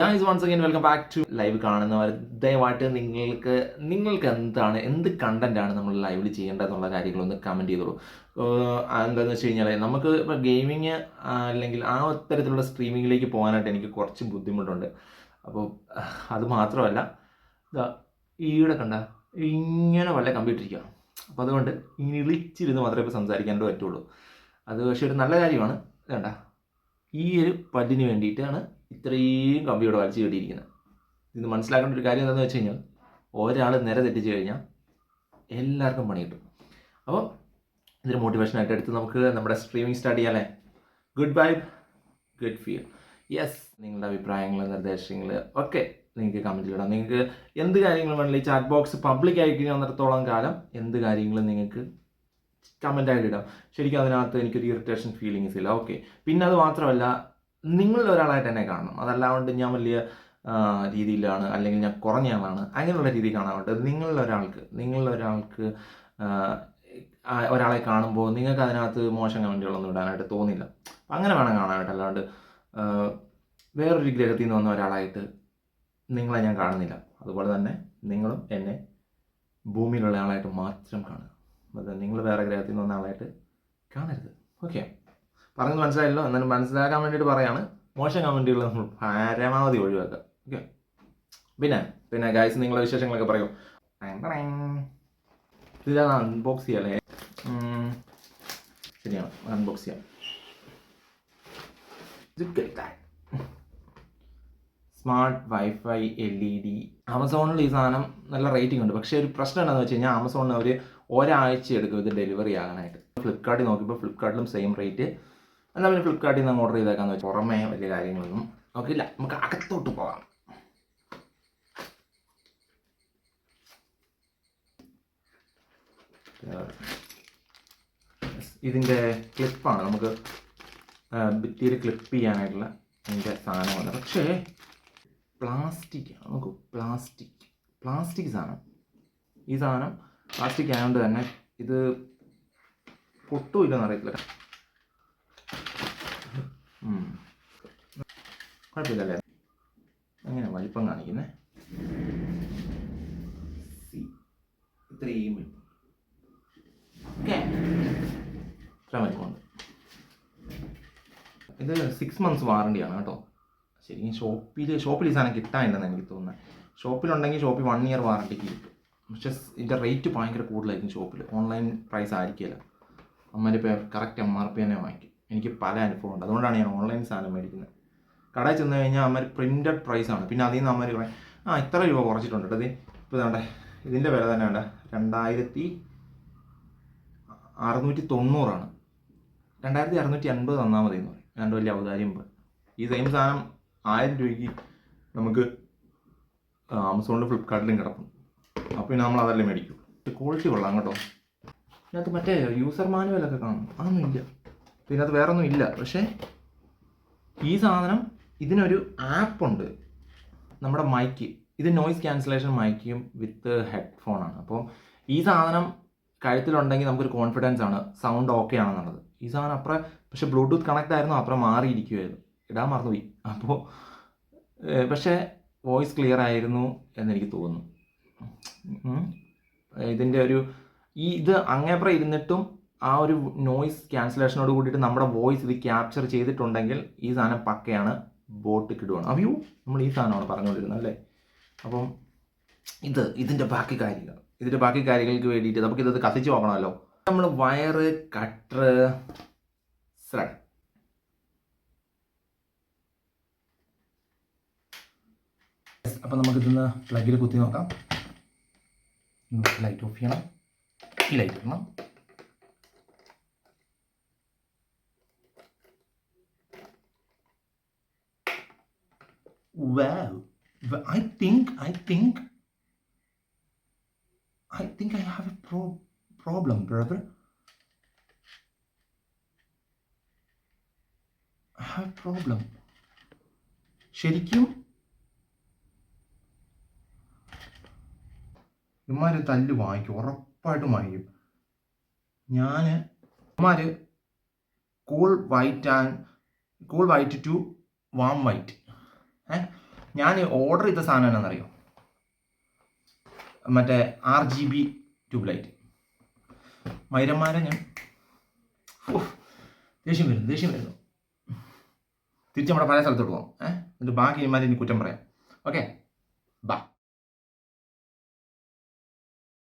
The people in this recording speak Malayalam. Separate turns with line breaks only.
Guys once again welcome back to live കാണുന്നവർ. ദയവായിട്ട് നിങ്ങൾക്ക് എന്ത് കണ്ടന്റാണ് നമ്മൾ ലൈവിൽ ചെയ്യേണ്ടതെന്നുള്ള കാര്യങ്ങളൊന്ന് കമൻറ്റ് ചെയ്തോളൂ. എന്താണെന്ന് വെച്ച് കഴിഞ്ഞാൽ നമുക്ക് ഇപ്പോൾ ഗെയിമിങ് അല്ലെങ്കിൽ ആ തരത്തിലുള്ള സ്ട്രീമിങ്ങിലേക്ക് പോകാനായിട്ട് എനിക്ക് കുറച്ച് ബുദ്ധിമുട്ടുണ്ട്. അപ്പോൾ അത് മാത്രമല്ല, ഈടെ കണ്ട ഇങ്ങനെ വല്ല കമ്പ്യൂട്ടർ ഇരിക്കുക. അപ്പോൾ അതുകൊണ്ട് ഇങ്ങനെ ഇളിച്ചിരുന്ന് മാത്രമേ ഇപ്പോൾ സംസാരിക്കാനായിട്ട് പറ്റുള്ളൂ. അത് പക്ഷേ ഒരു നല്ല കാര്യമാണ്. വേണ്ട, ഈ ഒരു പല്ലിന് വേണ്ടിയിട്ടാണ് ഇത്രയും കമ്പിയോടെ വലിച്ചു കെട്ടിയിരിക്കുന്നത്. ഇത് മനസ്സിലാക്കേണ്ട ഒരു കാര്യം എന്താണെന്ന് വെച്ച് കഴിഞ്ഞാൽ, ഒരാൾ നിര തെറ്റിച്ച് കഴിഞ്ഞാൽ എല്ലാവർക്കും പണി കിട്ടും. അപ്പോൾ ഇതൊരു മോട്ടിവേഷനായിട്ട് എടുത്ത് നമുക്ക് നമ്മുടെ സ്ട്രീമിംഗ് സ്റ്റാർട്ട് ചെയ്യാം അല്ലേ. Good vibe, good feel. Yes, നിങ്ങളുടെ അഭിപ്രായങ്ങൾ, നിർദ്ദേശങ്ങൾ ഒക്കെ നിങ്ങൾക്ക് കമൻറ്റിൽ ഇടാം. നിങ്ങൾക്ക് എന്ത് കാര്യങ്ങളും വേണമെങ്കിൽ ഈ ചാറ്റ് ബോക്സ് പബ്ലിക് ആയിരിക്കുന്നിടത്തോളം കാലം എന്ത് കാര്യങ്ങളും നിങ്ങൾക്ക് കമൻ്റായിട്ട് ഇടാം. ശരിക്കും അതിനകത്ത് എനിക്കൊരു ഇറിറ്റേഷൻ ഫീലിങ്സ് ഇല്ല. ഓക്കെ, പിന്നെ അത് മാത്രമല്ല, നിങ്ങളിൽ ഒരാളായിട്ട് എന്നെ കാണണം. അതല്ലാണ്ട് ഞാൻ വലിയ രീതിയിലാണ് അല്ലെങ്കിൽ ഞാൻ കുറഞ്ഞ ആളാണ് അങ്ങനെയുള്ള രീതി കാണാറുണ്ട്. നിങ്ങളിലൊരാൾക്ക് ഒരാളെ കാണുമ്പോൾ നിങ്ങൾക്ക് അതിനകത്ത് മോശം കമൻറ്റുകളൊന്നും ഇടാനായിട്ട് തോന്നില്ല. അങ്ങനെ വേണം കാണാനായിട്ട്. അല്ലാണ്ട് വേറൊരു ഗ്രഹത്തിൽ നിന്ന് വന്ന ഒരാളായിട്ട് നിങ്ങളെ ഞാൻ കാണുന്നില്ല. അതുപോലെ തന്നെ നിങ്ങളും എന്നെ ഭൂമിയിലുള്ള ആളായിട്ട് മാത്രം കാണുക. അത് നിങ്ങൾ വേറെ ഗ്രഹത്തിൽ നിന്ന് വന്ന ആളായിട്ട് കാണരുത്. ഓക്കെ, പറഞ്ഞത് മനസ്സിലായല്ലോ. എന്നാലും മനസ്സിലാക്കാൻ വേണ്ടിയിട്ട് പറയാണ്, മോശം കമൻറ്റുകൾ നമ്മൾ പരമാവധി ഒഴിവാക്കുക. ഓക്കെ, പിന്നെ ഗൈസ്, നിങ്ങളുടെ വിശേഷങ്ങളൊക്കെ പറയൂ. ഇതാണ് അൺബോക്സ് ചെയ്യാല്ലേ. ശരിയാണ്, അൺബോക്സ് ചെയ്യാം. Smart wifi LED. ആമസോണിൽ ഈ സാധനം നല്ല റേറ്റിംഗ് ഉണ്ട്. പക്ഷേ ഒരു പ്രശ്നം എന്താണെന്ന് വെച്ച് കഴിഞ്ഞാൽ, ആമസോണിൽ അവർ ഒരാഴ്ച എടുക്കും ഇത് ഡെലിവറി ആകാനായിട്ട്. ഫ്ലിപ്കാർട്ടിൽ നോക്കിയപ്പോൾ ഫ്ലിപ്കാർട്ടിലും സെയിം റേറ്റ്. എന്നാൽ പിന്നെ ഫ്ലിപ്കാർട്ടിൽ നിന്ന് ഓർഡർ ചെയ്തേക്കാന്ന് വെച്ചാൽ പുറമേ വലിയ കാര്യങ്ങളൊന്നും നോക്കില്ല. നമുക്ക് അകത്തോട്ട് പോകാം. ഇതിൻ്റെ ക്ലിപ്പാണ്, നമുക്ക് ഭിത്തിയിൽ ക്ലിപ്പ് ചെയ്യാനായിട്ടുള്ള അതിൻ്റെ സാധനമാണ്. പക്ഷേ പ്ലാസ്റ്റിക്കാണ്. നമുക്ക് പ്ലാസ്റ്റിക് സാധനം. ഈ സാധനം പ്ലാസ്റ്റിക് ആയതുകൊണ്ട് തന്നെ ഇത് പൊട്ടുമില്ലെന്ന് അറിയത്തില്ല. കുഴപ്പമില്ലല്ലേ? എങ്ങനെ വലിപ്പം കാണിക്കുന്നേ? ഇത്രയും ഇത്ര വലിപ്പമുണ്ട്. ഇത് 6 months വാറണ്ടിയാണ് കേട്ടോ. ശരിക്കും ഷോപ്പിൽ ഈ സാധനം കിട്ടാനില്ലെന്ന് എനിക്ക് തോന്നുന്നത്. ഷോപ്പിലുണ്ടെങ്കിൽ ഷോപ്പിൽ 1 year വാറണ്ടിക്ക് കിട്ടും. പക്ഷേ ഇതിൻ്റെ റേറ്റ് ഭയങ്കര കൂടുതലായിരിക്കും ഷോപ്പിൽ. ഓൺലൈൻ പ്രൈസ് ആയിരിക്കില്ല. അമ്മരിപ്പോൾ കറക്റ്റ് MRP തന്നെ വാങ്ങിക്കും. എനിക്ക് പല അനുഭവമുണ്ട്. അതുകൊണ്ടാണ് ഞാൻ ഓൺലൈൻ സാധനം മേടിക്കുന്നത്. കടയിൽ ചെന്ന് കഴിഞ്ഞാൽ അമ്മ പ്രിൻറ്റഡ് പ്രൈസാണ്. പിന്നെ അതിൽ നിന്ന് അമ്മ പറയും ഇത്ര രൂപ കുറച്ചിട്ടുണ്ട് കേട്ടോ. ഇപ്പോൾ ഇതാണ്ടേ, ഇതിൻ്റെ വില തന്നെ വേണ്ട 2690 2680 തന്നാൽ മതി എന്ന് പറയും. രണ്ട് വലിയ ഔദാര്യം പോയി. ഈ സെയിം സാധനം 1000 രൂപയ്ക്ക് നമുക്ക് ആമസോണിലും ഫ്ലിപ്കാർട്ടിലും കിടക്കും. അപ്പോൾ പിന്നെ നമ്മൾ അതല്ലേ മേടിക്കും. ക്വാളിറ്റി കൊള്ളാം കേട്ടോ. ഇതിനകത്ത് മറ്റേ യൂസർ മാനുവലൊക്കെ കാണും, അതൊന്നും ഇല്ല. ഇതിനകത്ത് വേറെ ഒന്നും ഇല്ല. പക്ഷേ ഈ സാധനം, ഇതിനൊരു ആപ്പുണ്ട്. നമ്മുടെ മൈക്ക്, ഇത് നോയിസ് ക്യാൻസലേഷൻ മൈക്കും വിത്ത് ഹെഡ്ഫോണാണ്. അപ്പോൾ ഈ സാധനം കഴുത്തിലുണ്ടെങ്കിൽ നമുക്കൊരു കോൺഫിഡൻസ് ആണ് സൗണ്ട് ഓക്കെ ആണെന്നുള്ളത്. ഈ സാധനം അപ്പുറം പക്ഷേ ബ്ലൂടൂത്ത് കണക്ട് ആയിരുന്നു, അപ്പുറം മാറിയിരിക്കുമായിരുന്നു, ഇടാൻ മറന്നുപോയി. അപ്പോൾ പക്ഷേ വോയിസ് ക്ലിയർ ആയിരുന്നു എന്നെനിക്ക് തോന്നുന്നു. ഇതിൻ്റെ ഒരു ഇത് അങ്ങേപ്പുറം ഇരുന്നിട്ടും ആ ഒരു നോയിസ് ക്യാൻസലേഷനോട് കൂടിയിട്ട് നമ്മുടെ വോയിസ് ഇത് ക്യാപ്ചർ ചെയ്തിട്ടുണ്ടെങ്കിൽ ഈ സാധനം പക്കയാണ്, ബോട്ട് കിടുവാണ്. അയ്യോ, നമ്മൾ ഈ സാധനമാണ് പറഞ്ഞുകൊണ്ടിരുന്നത് അല്ലേ. അപ്പം ഇതിൻ്റെ ബാക്കി കാര്യങ്ങൾക്ക് വേണ്ടിയിട്ട് നമുക്കിത് കത്തിച്ച് നോക്കണമല്ലോ. നമ്മൾ വയറ്, കട്ടർ, ത്രെഡ്. അപ്പം നമുക്കിതൊന്ന് പ്ലഗിൽ കുത്തി നോക്കാം. ലൈറ്റ് ഓഫ് ചെയ്യണം. ഈ ലൈറ്റ് ഇടണം. Wow, I think I have a problem, brother. I have a problem. ശരിക്കും ഇമാര് തല്ല് വാങ്ങിക്കും, ഉറപ്പായിട്ടും വാങ്ങിക്കും. ഇമാര് cool white to warm white. ഞാൻ ഓർഡർ ചെയ്ത സാധനം എന്നാണെന്നറിയോ, മറ്റേ RGB ട്യൂബ് ലൈറ്റ്. മൈരന്മാരെ ഞാൻ ദേഷ്യം വരുന്നു. തിരിച്ച് നമ്മുടെ പഴയ സ്ഥലത്തോട്ട് പോകാം. എന്നിട്ട് ബാക്കി ഇമാരെ ഇനി കുറ്റം പറയാം. ഓക്കെ, ബാ.